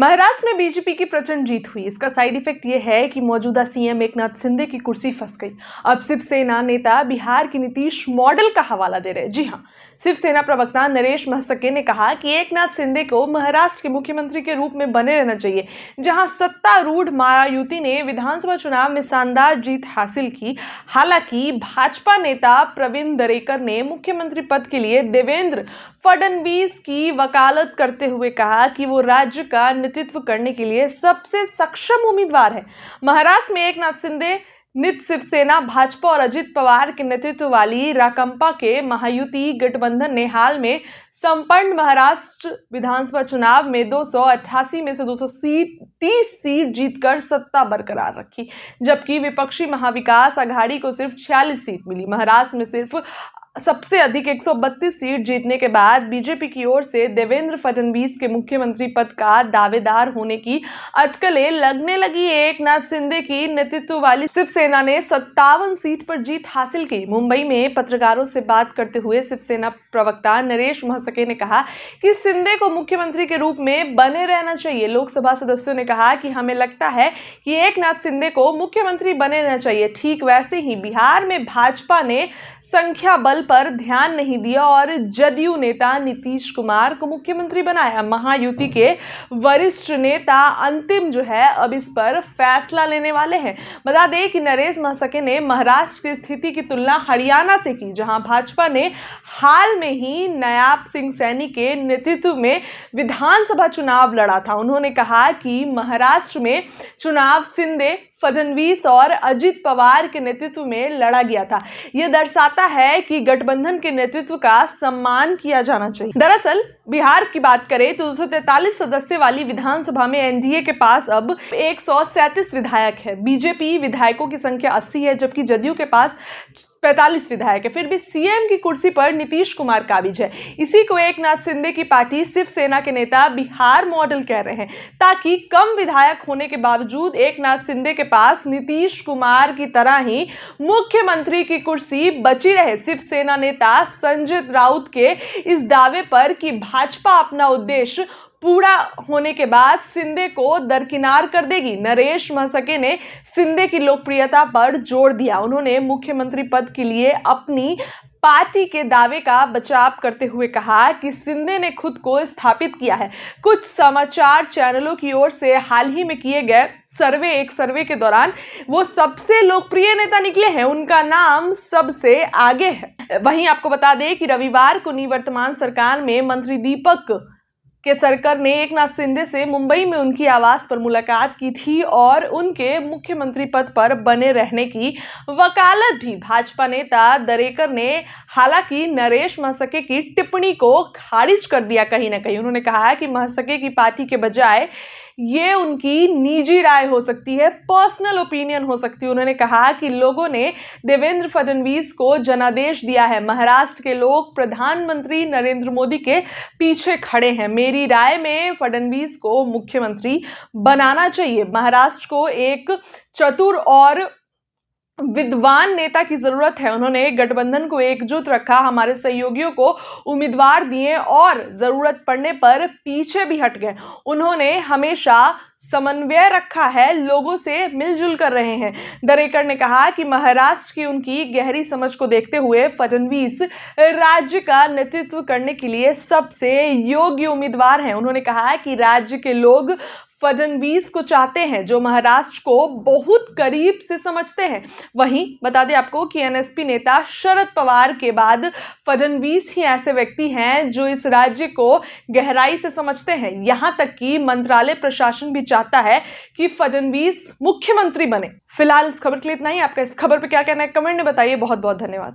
महाराष्ट्र में बीजेपी की प्रचंड जीत हुई। इसका साइड इफेक्ट ये है कि मौजूदा सीएम एकनाथ शिंदे की कुर्सी फंस गई। अब शिवसेना नेता बिहार के नीतीश मॉडल का हवाला दे रहे हैं। जी हां, शिवसेना प्रवक्ता नरेश महसके ने कहा कि एकनाथ शिंदे को महाराष्ट्र के मुख्यमंत्री के रूप में बने रहना चाहिए, जहां सत्तारूढ़ महायुति ने विधानसभा चुनाव में शानदार जीत हासिल की। हालांकि भाजपा नेता प्रवीण दरेकर ने मुख्यमंत्री पद के लिए देवेंद्र फडणवीस की वकालत करते हुए कहा कि वो राज्य का नेतृत्व करने के लिए सबसे सक्षम उम्मीदवार है। महाराष्ट्र में एकनाथ शिंदे नित शिवसेना, भाजपा और अजित पवार के नेतृत्व वाली राकांपा के महायुति गठबंधन ने हाल में संपन्न महाराष्ट्र विधानसभा चुनाव में 288 में से 230 सीट जीतकर सत्ता बरकरार रखी, जबकि विपक्षी महाविकास आघाड़ी को सिर्फ 46 सीट मिली। महाराष्ट्र में सिर्फ सबसे अधिक 132 सीट जीतने के बाद बीजेपी की ओर से देवेंद्र फडणवीस के मुख्यमंत्री पद का दावेदार होने की अटकलें लगने लगी। एकनाथ शिंदे की नेतृत्व वाली शिवसेना ने 57 सीट पर जीत हासिल की। मुंबई में पत्रकारों से बात करते हुए शिवसेना प्रवक्ता नरेश महसके ने कहा कि शिंदे को मुख्यमंत्री के रूप में बने रहना चाहिए। लोकसभा सदस्यों ने कहा कि हमें लगता है कि एकनाथ शिंदे को मुख्यमंत्री बने रहना चाहिए। ठीक वैसे ही बिहार में भाजपा ने संख्या बल पर ध्यान नहीं दिया और जदयू नेता नीतीश कुमार को मुख्यमंत्री बनाया। महायुति के वरिष्ठ नेता अंतिम अब इस पर फैसला लेने वाले हैं। बता दें कि नरेश महसके ने महाराष्ट्र की स्थिति की तुलना हरियाणा से की, जहां भाजपा ने हाल में ही नायब सिंह सैनी के नेतृत्व में विधानसभा चुनाव लड़ा था। उन्होंने कहा कि महाराष्ट्र में चुनाव शिंदे, फडणवीस और अजित पवार के नेतृत्व में लड़ा गया था। यह दर्शाता है कि गठबंधन के नेतृत्व का सम्मान किया जाना चाहिए। दरअसल बिहार की बात करें तो 243 सदस्य वाली विधानसभा में एनडीए के पास अब 137 विधायक है। बीजेपी विधायकों की संख्या 80 है, जबकि जदयू के पास 45 विधायक है। फिर भी सीएम की कुर्सी पर नीतीश कुमार काबिज है। इसी को एकनाथ शिंदे की पार्टी शिवसेना के नेता बिहार मॉडल कह रहे हैं, ताकि कम विधायक होने के बावजूद एकनाथ शिंदे के पास नीतीश कुमार की तरह ही मुख्यमंत्री की कुर्सी बची रहे। शिवसेना नेता संजय राउत के इस दावे पर कि भाजपा अपना उद्देश्य पूरा होने के बाद शिंदे को दरकिनार कर देगी, नरेश महसके ने शिंदे की लोकप्रियता पर जोर दिया। उन्होंने मुख्यमंत्री पद के लिए अपनी पार्टी के दावे का बचाव करते हुए कहा कि शिंदे ने खुद को स्थापित किया है। कुछ समाचार चैनलों की ओर से हाल ही में किए गए एक सर्वे के दौरान वो सबसे लोकप्रिय नेता निकले हैं, उनका नाम सबसे आगे है। वहीं आपको बता दें कि रविवार को निवर्तमान सरकार में मंत्री दीपक केसरकर ने एकनाथ शिंदे से मुंबई में उनकी आवास पर मुलाकात की थी और उनके मुख्यमंत्री पद पर बने रहने की वकालत भी। भाजपा नेता दरेकर ने हालांकि नरेश महसके की टिप्पणी को खारिज कर दिया। कहीं ना कहीं उन्होंने कहा कि महसके की पार्टी के बजाय ये उनकी निजी राय हो सकती है, पर्सनल ओपिनियन हो सकती है। उन्होंने कहा कि लोगों ने देवेंद्र फडणवीस को जनादेश दिया है। महाराष्ट्र के लोग प्रधानमंत्री नरेंद्र मोदी के पीछे खड़े हैं। मेरी राय में फडणवीस को मुख्यमंत्री बनाना चाहिए। महाराष्ट्र को एक चतुर और विद्वान नेता की जरूरत है। उन्होंने गठबंधन को एकजुट रखा, हमारे सहयोगियों को उम्मीदवार दिए और जरूरत पड़ने पर पीछे भी हट गए। उन्होंने हमेशा समन्वय रखा है, लोगों से मिलजुल कर रहे हैं। दरेकर ने कहा कि महाराष्ट्र की उनकी गहरी समझ को देखते हुए फडणवीस राज्य का नेतृत्व करने के लिए सबसे योग्य उम्मीदवार हैं। उन्होंने कहा कि राज्य के लोग फडणवीस को चाहते हैं, जो महाराष्ट्र को बहुत करीब से समझते हैं। वहीं बता दें आपको कि एनएसपी नेता शरद पवार के बाद फडणवीस ही ऐसे व्यक्ति हैं जो इस राज्य को गहराई से समझते हैं। यहां तक कि मंत्रालय प्रशासन भी चाहता है कि फडणवीस मुख्यमंत्री बने। फिलहाल इस खबर के लिए इतना ही। आपका इस खबर पर क्या कहना है कमेंट में बताइए। बहुत बहुत धन्यवाद।